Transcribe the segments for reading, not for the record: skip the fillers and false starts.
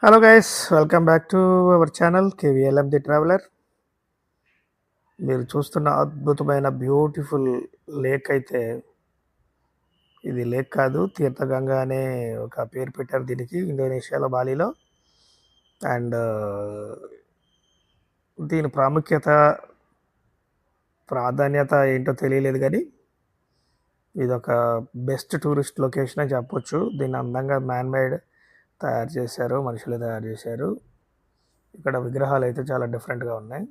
Hello guys, welcome back to our channel KVLM the traveller. మీరు చూస్తున్న అద్భుతమైన beautiful lake అయితే ఇది లేక్ కాదు, తీర్థగంగా అనే ఒక పేరు పెట్టారు దీనికి ఇండోనేషియాలో, బాలీలో. అండ్ దీని ప్రాధాన్యత ఏంటో తెలియలేదు, కానీ ఇది ఒక బెస్ట్ టూరిస్ట్ లొకేషన్ అని చెప్పొచ్చు. దీన్ని అందంగా మ్యాన్ మేడ్ తయారు చేశారు, మనుషులు తయారు చేశారు. ఇక్కడ విగ్రహాలు అయితే చాలా డిఫరెంట్గా ఉన్నాయి.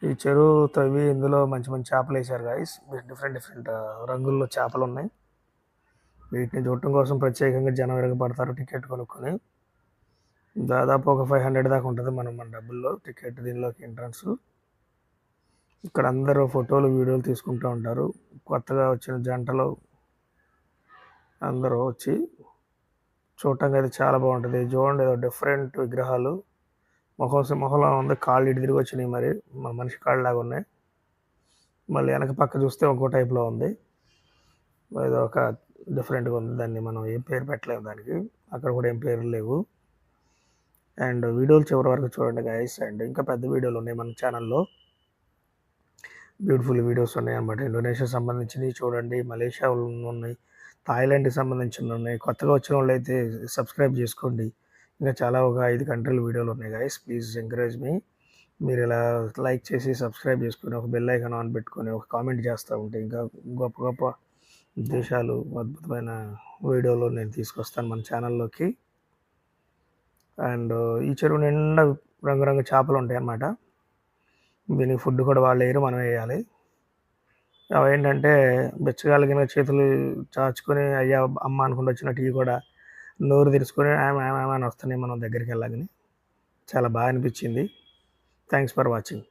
ఈ చెరువు తవ్వి ఇందులో మంచి మంచి చేపలు వేశారు గాయస్. డిఫరెంట్ డిఫరెంట్ రంగుల్లో చేపలు ఉన్నాయి. వీటిని చూడటం కోసం ప్రత్యేకంగా జనం ఎరగబడతారు టికెట్ కొనుక్కొని. దాదాపు ఒక 500 దాకా ఉంటుంది మన డబ్బుల్లో టికెట్, దీనిలోకి ఎంట్రన్స్. ఇక్కడ అందరూ ఫోటోలు వీడియోలు తీసుకుంటూ ఉంటారు. కొత్తగా వచ్చిన జంటలు అందరూ వచ్చి చూడటానికి అయితే చాలా బాగుంటుంది. చూడండి, ఏదో డిఫరెంట్ విగ్రహాలు. మొహంలో ఉంది, కాళ్ళు ఇటు తిరిగి వచ్చినాయి, మరి మన మనిషి కాళ్ళు లాగా ఉన్నాయి. మళ్ళీ వెనక పక్క చూస్తే ఇంకో టైప్లో ఉంది. ఏదో ఒక డిఫరెంట్గా ఉంది. దాన్ని మనం ఏం పేరు పెట్టలేము దానికి. అక్కడ కూడా ఏం పేర్లు లేవు. అండ్ వీడియోలు చివరి వరకు చూడండి గైస్. అండ్ ఇంకా పెద్ద వీడియోలు ఉన్నాయి మన ఛానల్లో, బ్యూటిఫుల్ వీడియోస్ ఉన్నాయి అన్నమాట. ఇండోనేషియా సంబంధించినవి చూడండి, మలేషియా ఉన్నాయి, థాయిలాండ్కి సంబంధించినవి ఉన్నాయి. కొత్తగా వచ్చిన వాళ్ళు అయితే సబ్స్క్రైబ్ చేసుకోండి. ఇంకా చాలా ఒక 5 కంట్రీల వీడియోలు ఉన్నాయి గైస్. ప్లీజ్ ఎంకరేజ్ మీ. మీరు ఇలా లైక్ చేసి సబ్స్క్రైబ్ చేసుకొని ఒక బెల్ ఐకాన్ ఆన్ పెట్టుకొని ఒక కామెంట్ చేస్తూ ఉంటే ఇంకా గొప్ప గొప్ప దేశాలు, అద్భుతమైన వీడియోలు నేను తీసుకొస్తాను మన ఛానల్లోకి. అండ్ ఈ చెరువు నిండా రంగురంగు చేపలు ఉంటాయి అన్నమాట. దీనికి ఫుడ్ కూడా వాళ్ళు వేయరు, మనం వేయాలి. అవి ఏంటంటే బెచ్చగాలిగిన చేతులు చాచుకొని అయ్యా అమ్మ అనుకుంటూ వచ్చినట్టు కూడా నోరు తెరుచుకొని ఆమె ఆమె ఆమె అని వస్తున్నాయి మనం దగ్గరికి వెళ్ళగానే. చాలా బాగా అనిపించింది. Thanks for watching.